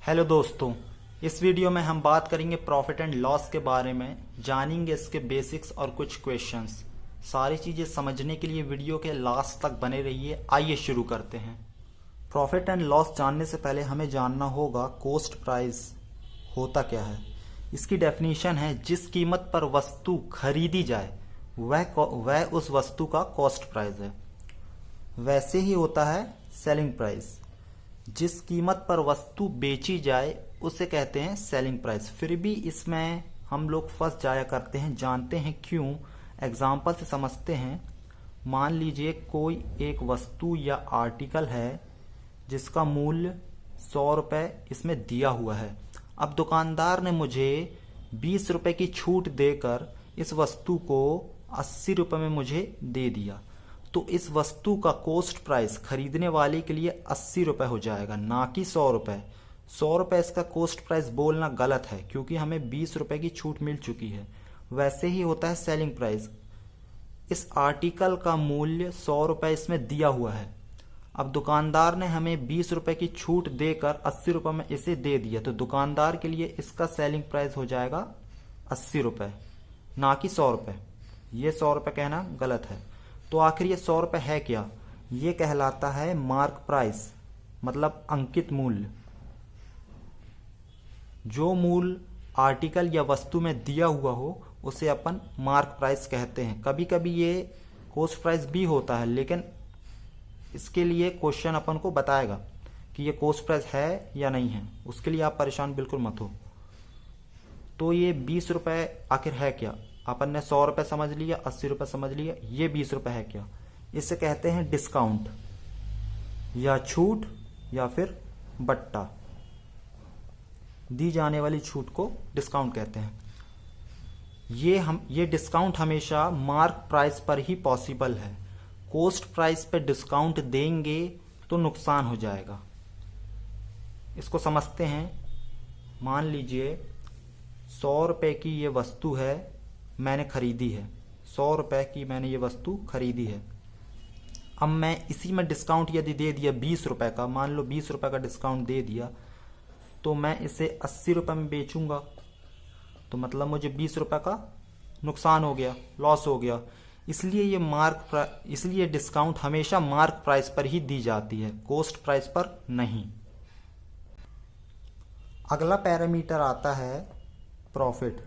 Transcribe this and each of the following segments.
Hello दोस्तों, इस video में हम बात करेंगे प्रॉफिट एंड लॉस के बारे में। जानेंगे इसके बेसिक्स और कुछ क्वेश्चंस। सारी चीज़ें समझने के लिए वीडियो के लास्ट तक बने रहिए। आइए शुरू करते हैं। प्रॉफिट एंड लॉस जानने से पहले हमें जानना होगा कॉस्ट प्राइस होता क्या है। इसकी डेफिनेशन है जिस कीमत पर वस्तु खरीदी जाए वह उस वस्तु का कॉस्ट प्राइस है। वैसे ही होता है सेलिंग प्राइस। जिस कीमत पर वस्तु बेची जाए उसे कहते हैं सेलिंग प्राइस। फिर भी इसमें हम लोग फंस जाया करते हैं, जानते हैं क्यों। एग्जाम्पल से समझते हैं। मान लीजिए कोई एक वस्तु या आर्टिकल है जिसका मूल्य 100 रुपये इसमें दिया हुआ है। अब दुकानदार ने मुझे 20 रुपये की छूट देकर इस वस्तु को 80 रुपये में मुझे दे दिया। तो इस वस्तु का कॉस्ट प्राइस खरीदने वाले के लिए 80 रुपये हो जाएगा, ना कि 100 रुपये। 100 रुपये इसका कॉस्ट प्राइस बोलना गलत है क्योंकि हमें 20 रुपये की छूट मिल चुकी है। वैसे ही होता है सेलिंग प्राइस। इस आर्टिकल का मूल्य 100 रुपये इसमें दिया हुआ है। अब दुकानदार ने हमें 20 रुपये की छूट देकर 80 रुपये में इसे दे दिया, तो दुकानदार के लिए इसका सेलिंग प्राइस हो जाएगा 80 रुपये, ना कि 100 रुपये। ये 100 रुपये कहना गलत है। तो आखिर ये 100 रुपये है क्या? ये कहलाता है मार्क प्राइस, मतलब अंकित मूल्य। जो मूल्य आर्टिकल या वस्तु में दिया हुआ हो उसे अपन मार्क प्राइस कहते हैं। कभी कभी ये कॉस्ट प्राइस भी होता है, लेकिन इसके लिए क्वेश्चन अपन को बताएगा कि ये कॉस्ट प्राइस है या नहीं है। उसके लिए आप परेशान बिल्कुल मत हो। तो ये 20 रुपये आखिर है क्या? अपन ने 100 रुपये समझ लिया, 80 रुपये समझ लिया, ये 20 रुपये है क्या? इसे कहते हैं डिस्काउंट या छूट या फिर बट्टा। दी जाने वाली छूट को डिस्काउंट कहते हैं। ये डिस्काउंट हमेशा मार्क प्राइस पर ही पॉसिबल है। कॉस्ट प्राइस पे डिस्काउंट देंगे तो नुकसान हो जाएगा। इसको समझते हैं। मान लीजिए 100 रुपये की ये वस्तु है, मैंने खरीदी है। 100 रुपये की मैंने ये वस्तु खरीदी है। अब मैं इसी में डिस्काउंट यदि दे दिया 20 रुपये का, मान लो 20 रुपये का डिस्काउंट दे दिया, तो मैं इसे 80 रुपये में बेचूंगा। तो मतलब मुझे 20 रुपये का नुकसान हो गया, लॉस हो गया। इसलिए डिस्काउंट हमेशा मार्क प्राइस पर ही दी जाती है, कॉस्ट प्राइस पर नहीं। अगला पैरामीटर आता है प्रॉफिट।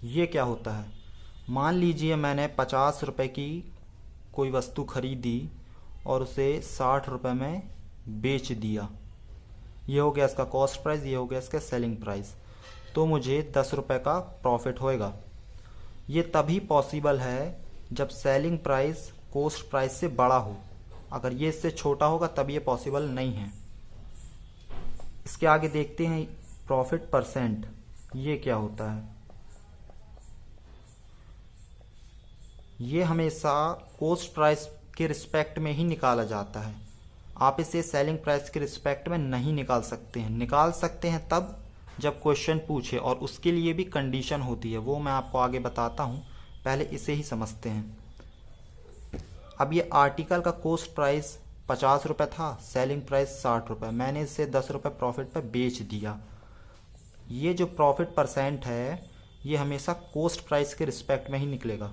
ये क्या होता है? मान लीजिए मैंने 50 रुपये की कोई वस्तु खरीदी और उसे 60 रुपये में बेच दिया। ये हो गया इसका कॉस्ट प्राइस, ये हो गया इसका सेलिंग प्राइस। तो मुझे 10 रुपये का प्रॉफिट होएगा। ये तभी पॉसिबल है जब सेलिंग प्राइस कॉस्ट प्राइस से बड़ा हो। अगर ये इससे छोटा होगा तब ये पॉसिबल नहीं है। इसके आगे देखते हैं प्रॉफिट परसेंट। ये क्या होता है? ये हमेशा कॉस्ट प्राइस के रिस्पेक्ट में ही निकाला जाता है। आप इसे सेलिंग प्राइस के रिस्पेक्ट में नहीं निकाल सकते हैं। निकाल सकते हैं तब जब क्वेश्चन पूछे, और उसके लिए भी कंडीशन होती है, वो मैं आपको आगे बताता हूँ। पहले इसे ही समझते हैं। अब ये आर्टिकल का कॉस्ट प्राइस 50 रुपये था, सेलिंग प्राइस 60 रुपये। मैंने इसे 10 रुपये प्रॉफिट पर बेच दिया। ये जो प्रॉफिट परसेंट है ये हमेशा कॉस्ट प्राइस के रिस्पेक्ट में ही निकलेगा।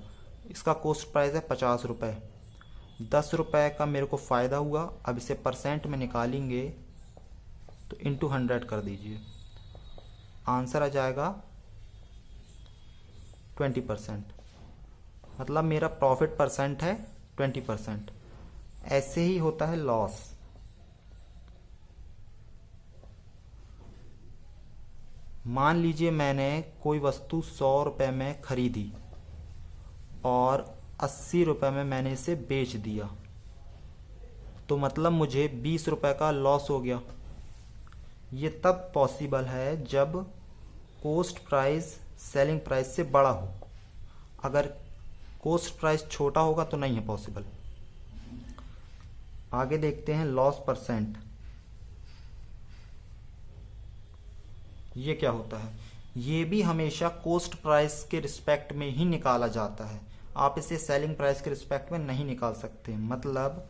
इसका कॉस्ट प्राइस है 50 रुपये। 10 रुपये का मेरे को फ़ायदा हुआ। अब इसे परसेंट में निकालेंगे तो इंटू 100 कर दीजिए। आंसर आ जाएगा 20%। मतलब मेरा प्रॉफिट परसेंट है 20%। ऐसे ही होता है लॉस। मान लीजिए मैंने कोई वस्तु 100 रुपये में खरीदी और 80 रुपये में मैंने इसे बेच दिया। तो मतलब मुझे 20 रुपये का लॉस हो गया। ये तब पॉसिबल है जब कॉस्ट प्राइस सेलिंग प्राइस से बड़ा हो। अगर कॉस्ट प्राइस छोटा होगा तो नहीं है पॉसिबल। आगे देखते हैं लॉस परसेंट। ये क्या होता है? ये भी हमेशा कॉस्ट प्राइस के रिस्पेक्ट में ही निकाला जाता है। आप इसे सेलिंग प्राइस के रिस्पेक्ट में नहीं निकाल सकते। मतलब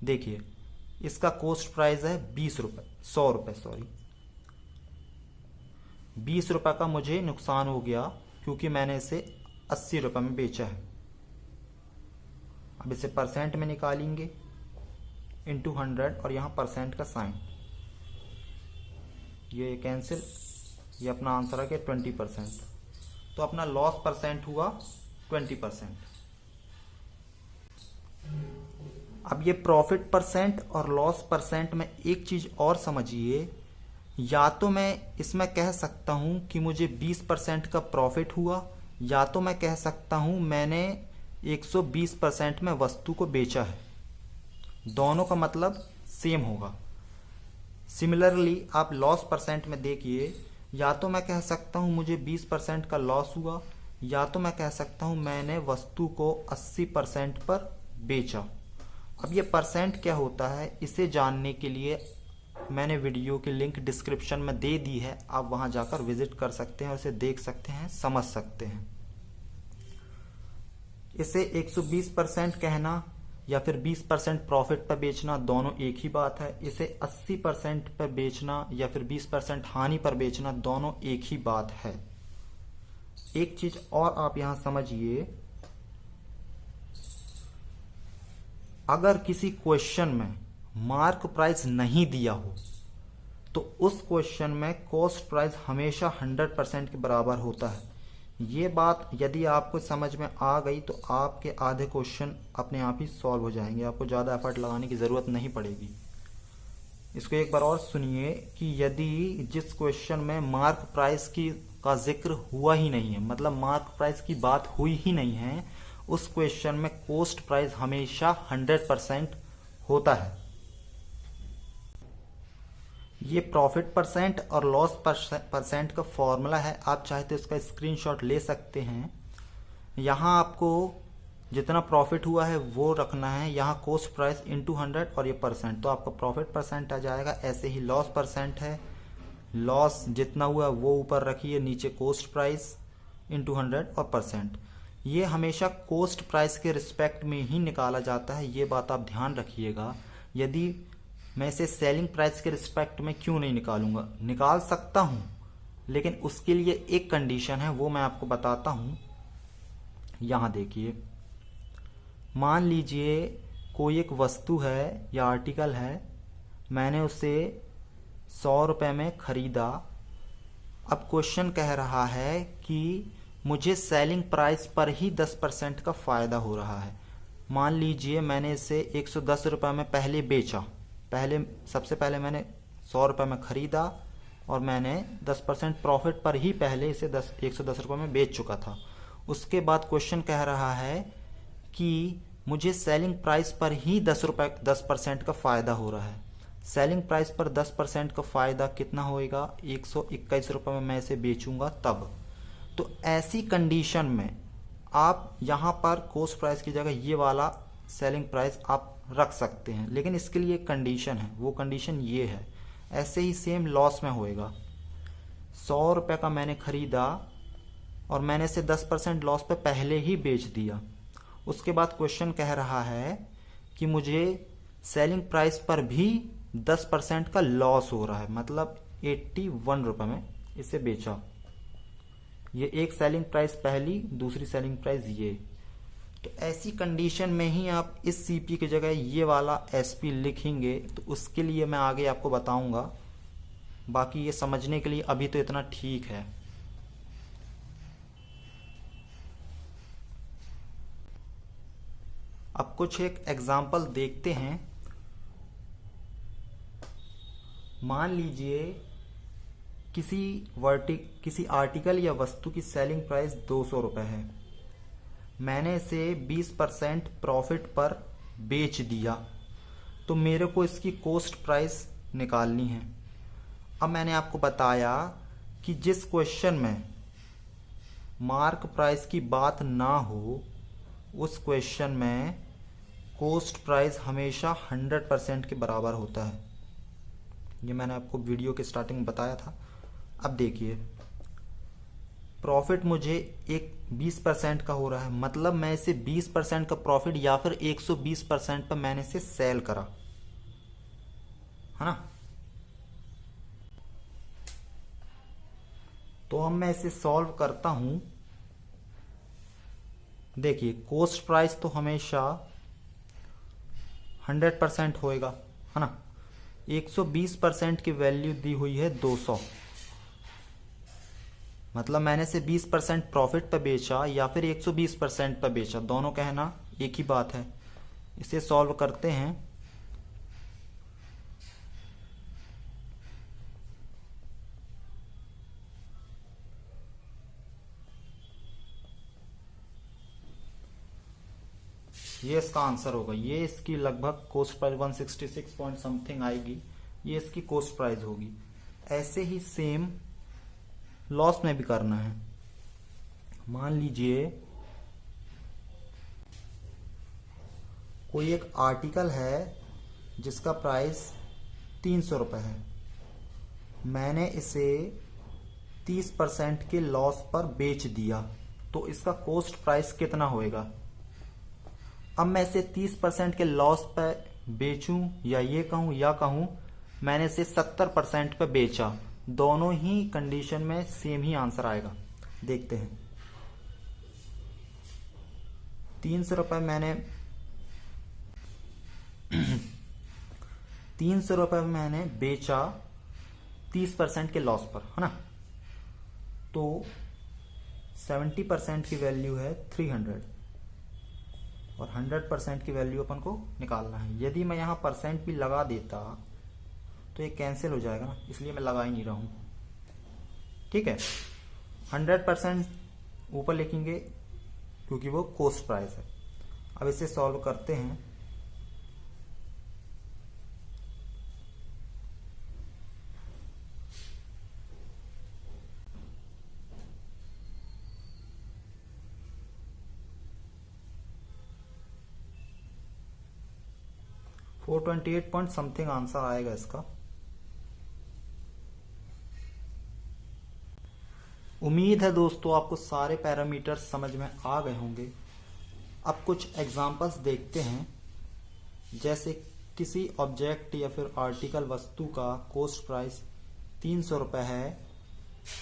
देखिए इसका कॉस्ट प्राइस है 20 रुपये, 100 रुपये सॉरी, 20 रुपये का मुझे नुकसान हो गया क्योंकि मैंने इसे 80 रुपये में बेचा है। अब इसे परसेंट में निकालेंगे, इंटू 100 और यहाँ परसेंट का साइन, ये कैंसिल, ये अपना आंसर आ गया 20%। तो अपना लॉस परसेंट हुआ 20%। अब ये प्रॉफिट परसेंट और लॉस परसेंट में एक चीज और समझिए, या तो मैं इसमें कह सकता हूं कि मुझे 20% का प्रॉफिट हुआ, या तो मैं कह सकता हूं मैंने 120% में वस्तु को बेचा है। दोनों का मतलब सेम होगा। सिमिलरली आप लॉस परसेंट में देखिए, या तो मैं कह सकता हूं मुझे 20% का लॉस हुआ, या तो मैं कह सकता हूं मैंने वस्तु को 80% पर बेचा। अब ये परसेंट क्या होता है, इसे जानने के लिए मैंने वीडियो की लिंक डिस्क्रिप्शन में दे दी है, आप वहां जाकर विजिट कर सकते हैं और इसे देख सकते हैं, समझ सकते हैं। इसे 120% कहना या फिर 20% प्रॉफिट पर बेचना दोनों एक ही बात है। इसे 80% पर बेचना या फिर 20% हानि पर बेचना दोनों एक ही बात है। एक चीज और आप यहां समझिए, अगर किसी क्वेश्चन में मार्क प्राइस नहीं दिया हो तो उस क्वेश्चन में कॉस्ट प्राइस हमेशा 100% के बराबर होता है। ये बात यदि आपको समझ में आ गई तो आपके आधे क्वेश्चन अपने आप ही सॉल्व हो जाएंगे, आपको ज़्यादा एफर्ट लगाने की ज़रूरत नहीं पड़ेगी। इसको एक बार और सुनिए कि यदि जिस क्वेश्चन में मार्क प्राइस का जिक्र हुआ ही नहीं है, मतलब मार्क प्राइस की बात हुई ही नहीं है, उस क्वेश्चन में कॉस्ट प्राइस हमेशा 100% होता है। ये प्रॉफिट परसेंट और लॉस परसेंट का फॉर्मूला है, आप चाहे तो इसका स्क्रीनशॉट ले सकते हैं। यहाँ आपको जितना प्रॉफिट हुआ है वो रखना है, यहाँ कॉस्ट प्राइस इंटू 100 और ये परसेंट, तो आपका प्रॉफिट परसेंट आ जाएगा। ऐसे ही लॉस परसेंट है, लॉस जितना हुआ वो ऊपर रखिए, नीचे कॉस्ट प्राइस इंटू 100 और परसेंट। ये हमेशा कॉस्ट प्राइस के रिस्पेक्ट में ही निकाला जाता है, ये बात आप ध्यान रखिएगा। यदि मैं इसे सेलिंग प्राइस के रिस्पेक्ट में क्यों नहीं निकालूंगा, निकाल सकता हूं, लेकिन उसके लिए एक कंडीशन है, वो मैं आपको बताता हूं। यहां देखिए, मान लीजिए कोई एक वस्तु है या आर्टिकल है, मैंने उसे 100 रुपये में खरीदा। अब क्वेश्चन कह रहा है कि मुझे सेलिंग प्राइस पर ही 10% का फायदा हो रहा है। मान लीजिए मैंने इसे 110 रुपये में पहले बेचा, सबसे पहले मैंने 100 रुपये में खरीदा और मैंने 10% प्रॉफिट पर ही पहले इसे 110 रुपये में बेच चुका था। उसके बाद क्वेश्चन कह रहा है कि मुझे सेलिंग प्राइस पर ही 10% का फायदा हो रहा है। सेलिंग प्राइस पर 10% का फायदा कितना होएगा, 121 रुपये में मैं इसे बेचूंगा तब। तो ऐसी कंडीशन में आप यहाँ पर कॉस्ट प्राइस की जगह ये वाला सेलिंग प्राइस आप रख सकते हैं, लेकिन इसके लिए एक कंडीशन है, वो कंडीशन ये है। ऐसे ही सेम लॉस में होएगा, 100 रुपये का मैंने खरीदा और मैंने इसे 10% लॉस पे पहले ही बेच दिया। उसके बाद क्वेश्चन कह रहा है कि मुझे सेलिंग प्राइस पर भी 10% का लॉस हो रहा है, मतलब 81 रुपये में इसे बेचा। ये एक सेलिंग प्राइस पहली, दूसरी सेलिंग प्राइस ये। तो ऐसी कंडीशन में ही आप इस सीपी की जगह ये वाला एसपी लिखेंगे, तो उसके लिए मैं आगे आपको बताऊंगा। बाकी ये समझने के लिए अभी तो इतना ठीक है। अब कुछ एक एग्जाम्पल देखते हैं। मान लीजिए किसी आर्टिकल या वस्तु की सेलिंग प्राइस 200 रुपये है, मैंने इसे 20% प्रॉफिट पर बेच दिया, तो मेरे को इसकी कॉस्ट प्राइस निकालनी है। अब मैंने आपको बताया कि जिस क्वेश्चन में मार्क प्राइस की बात ना हो, उस क्वेश्चन में कॉस्ट प्राइस हमेशा 100% के बराबर होता है। ये मैंने आपको वीडियो के स्टार्टिंग में बताया था। अब देखिए, प्रॉफिट मुझे एक 20% का हो रहा है, मतलब मैं इसे 20% का प्रॉफिट या फिर 120% पर मैंने इसे सेल करा। है ना। तो अब मैं इसे सॉल्व करता हूं। देखिए कॉस्ट प्राइस तो हमेशा 100% होएगा, है ना। 120% की वैल्यू दी हुई है 200, मतलब मैंने इसे 20% प्रॉफिट पर बेचा या फिर 120% पर बेचा, दोनों कहना एक ही बात है। इसे सॉल्व करते हैं। ये इसका आंसर होगा। ये इसकी लगभग कॉस्ट प्राइस 166 पॉइंट समथिंग आएगी। ये इसकी कॉस्ट प्राइस होगी। ऐसे ही सेम लॉस में भी करना है। मान लीजिए कोई एक आर्टिकल है जिसका प्राइस 300 रुपये है, मैंने इसे 30% के लॉस पर बेच दिया, तो इसका कॉस्ट प्राइस कितना होएगा। अब मैं इसे 30% के लॉस पर बेचूं या कहूं मैंने इसे 70% पर बेचा, दोनों ही कंडीशन में सेम ही आंसर आएगा। देखते हैं। 300 रुपये मैंने 300 रुपये मैंने बेचा 30% के लॉस पर, है ना। तो 70% की वैल्यू है 300 और 100% की वैल्यू अपन को निकालना है। यदि मैं यहाँ परसेंट भी लगा देता तो ये कैंसिल हो जाएगा ना, इसलिए मैं लगा ही नहीं रहा हूँ। ठीक है, 100% ऊपर लिखेंगे क्योंकि वो कॉस्ट प्राइस है। अब इसे सॉल्व करते हैं। $428 पॉइंट समथिंग आंसर आएगा इसका। उम्मीद है दोस्तों आपको सारे पैरामीटर समझ में आ गए होंगे। अब कुछ एग्जांपल्स देखते हैं। जैसे किसी ऑब्जेक्ट या फिर आर्टिकल वस्तु का कॉस्ट प्राइस 300 रुपये है,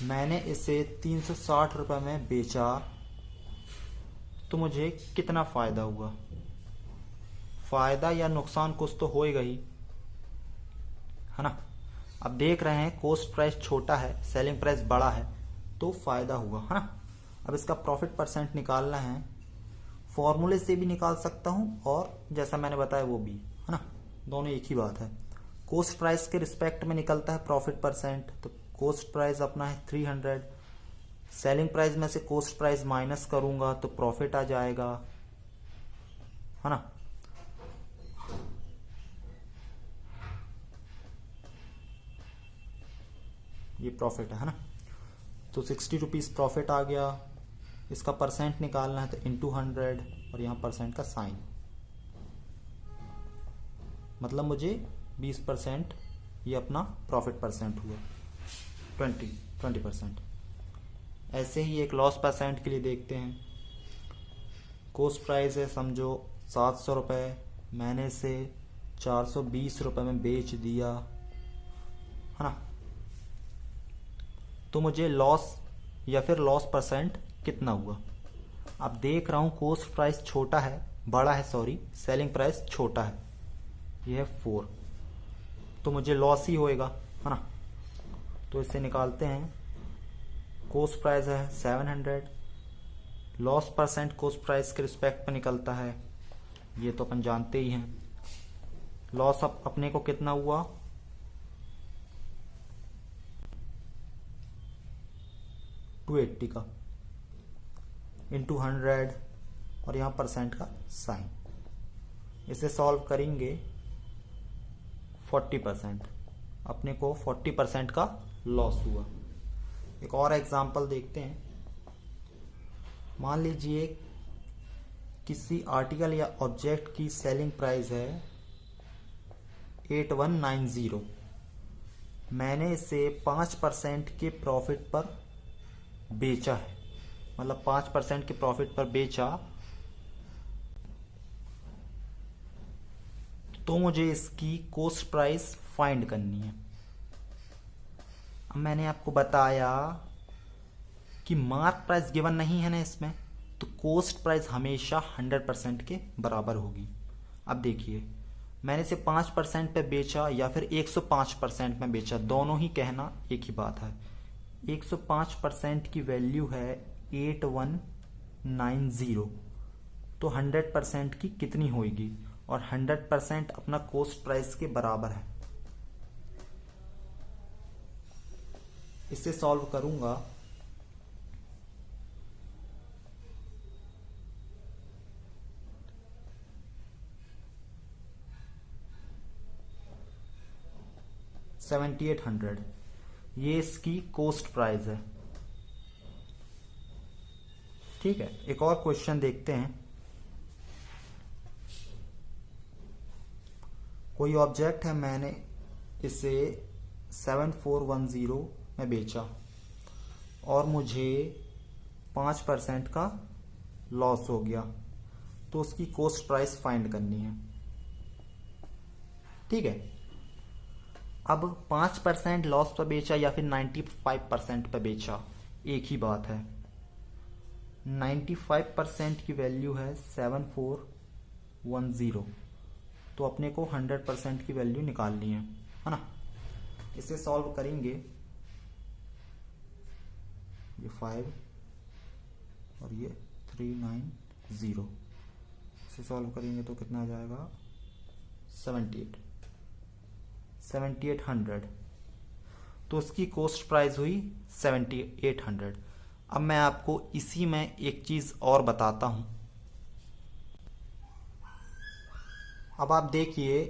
मैंने इसे 360 रुपये में बेचा, तो मुझे कितना फायदा हुआ। फायदा या नुकसान कुछ तो होएगा ही, है ना। अब देख रहे हैं कॉस्ट प्राइस छोटा है, सेलिंग प्राइस बड़ा है, तो फायदा हुआ, है ना। अब इसका प्रॉफिट परसेंट निकालना है। फॉर्मूले से भी निकाल सकता हूं और जैसा मैंने बताया वो भी, है ना, दोनों एक ही बात है। कॉस्ट प्राइस के रिस्पेक्ट में निकलता है प्रॉफिट परसेंट, तो कॉस्ट प्राइस अपना है 300, सेलिंग प्राइस में से कॉस्ट प्राइस माइनस करूंगा तो प्रॉफिट आ जाएगा, है ना। ये प्रॉफिट है ना। तो 60 रुपीज़ प्रॉफिट आ गया। इसका परसेंट निकालना है तो इंटू 100 और यहाँ परसेंट का साइन, मतलब मुझे 20% ये अपना प्रॉफिट परसेंट हुआ। 20%। ऐसे ही एक लॉस परसेंट के लिए देखते हैं। कॉस्ट प्राइस है समझो 700 रुपये, मैंने इसे 420 रुपये में बेच दिया, है ना। तो मुझे लॉस या फिर लॉस परसेंट कितना हुआ। अब देख रहा हूँ कॉस्ट प्राइस छोटा है, बड़ा है सॉरी, सेलिंग प्राइस छोटा है, ये है 4, तो मुझे लॉस ही होएगा, है ना। तो इससे निकालते हैं। कॉस्ट प्राइस है 700, लॉस परसेंट कॉस्ट प्राइस के रिस्पेक्ट पे निकलता है, ये तो अपन जानते ही हैं। लॉस अपने को कितना हुआ, 280 का इंटू 100 और यहाँ परसेंट का साइन। इसे सॉल्व करेंगे 40%, अपने को 40% का लॉस हुआ। एक और एग्जांपल देखते हैं। मान लीजिए किसी आर्टिकल या ऑब्जेक्ट की सेलिंग प्राइस है 8190, मैंने इसे 5% के प्रॉफिट पर बेचा है, मतलब 5% के प्रॉफिट पर बेचा, तो मुझे इसकी कॉस्ट प्राइस फाइंड करनी है। अब मैंने आपको बताया कि मार्क प्राइस गिवन नहीं है ना इसमें, तो कॉस्ट प्राइस हमेशा 100% के बराबर होगी। अब देखिए, मैंने इसे 5% पे बेचा या फिर 105% में बेचा, दोनों ही कहना एक ही बात है। 105% की वैल्यू है 8190, तो 100% की कितनी होगी, और 100% अपना कॉस्ट प्राइस के बराबर है। इसे सॉल्व करूंगा, $7800 ये इसकी कॉस्ट प्राइस है। ठीक है, एक और क्वेश्चन देखते हैं। कोई ऑब्जेक्ट है, मैंने इसे 7410 में बेचा और मुझे 5% का लॉस हो गया, तो उसकी कॉस्ट प्राइस फाइंड करनी है। ठीक है, अब 5% लॉस पर बेचा या फिर 95% पर बेचा, एक ही बात है। 95% की वैल्यू है 7410, तो अपने को 100% की वैल्यू निकालनी है ना। इसे सॉल्व करेंगे, ये 5 और ये 390, इसे सॉल्व करेंगे तो कितना आ जाएगा 7800, तो उसकी कॉस्ट प्राइस हुई 7800। अब मैं आपको इसी में एक चीज और बताता हूं। अब आप देखिए,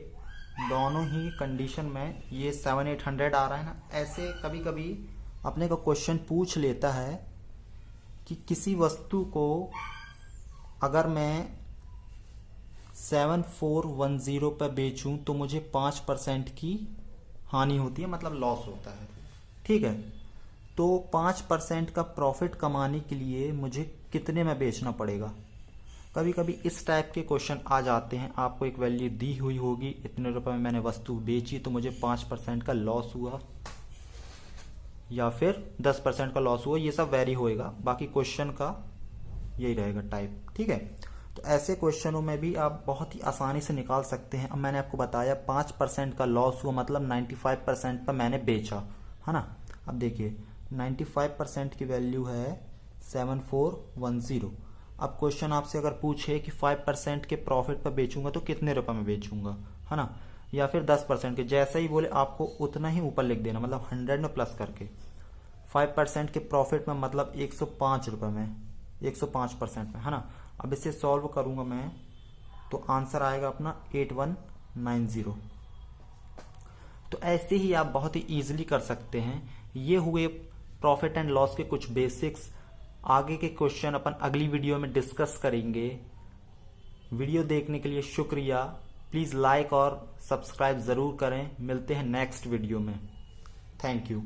दोनों ही कंडीशन में ये 7800 आ रहा है ना। ऐसे कभी कभी अपने को क्वेश्चन पूछ लेता है कि किसी वस्तु को अगर मैं 7410 पर बेचूं तो मुझे 5% की हानि होती है, मतलब लॉस होता है। ठीक है, तो 5% का प्रॉफिट कमाने के लिए मुझे कितने में बेचना पड़ेगा। कभी कभी इस टाइप के क्वेश्चन आ जाते हैं। आपको एक वैल्यू दी हुई होगी, इतने रुपए में मैंने वस्तु बेची तो मुझे 5% का लॉस हुआ या फिर 10% का लॉस हुआ, ये सब वेरी होएगा। बाकी क्वेश्चन का यही रहेगा टाइप। ठीक है, तो ऐसे क्वेश्चनों में भी आप बहुत ही आसानी से निकाल सकते हैं। अब मैंने आपको बताया 5% का लॉस हुआ, मतलब 95% पर मैंने बेचा, है ना। अब देखिए 95% की वैल्यू है 7410। अब क्वेश्चन आपसे अगर पूछे कि 5% के प्रॉफिट पर बेचूंगा तो कितने रुपए में बेचूंगा, है ना, या फिर 10% के, जैसे ही बोले आपको उतना ही ऊपर लिख देना, मतलब 100 में प्लस करके। 5% के प्रॉफिट में मतलब 105 रुपए में, 105% में, है ना। अब इसे सॉल्व करूंगा मैं तो आंसर आएगा अपना 8190। तो ऐसे ही आप बहुत ही इजीली कर सकते हैं। ये हुए प्रॉफिट एंड लॉस के कुछ बेसिक्स। आगे के क्वेश्चन अपन अगली वीडियो में डिस्कस करेंगे। वीडियो देखने के लिए शुक्रिया। प्लीज लाइक और सब्सक्राइब जरूर करें। मिलते हैं नेक्स्ट वीडियो में। Thank you.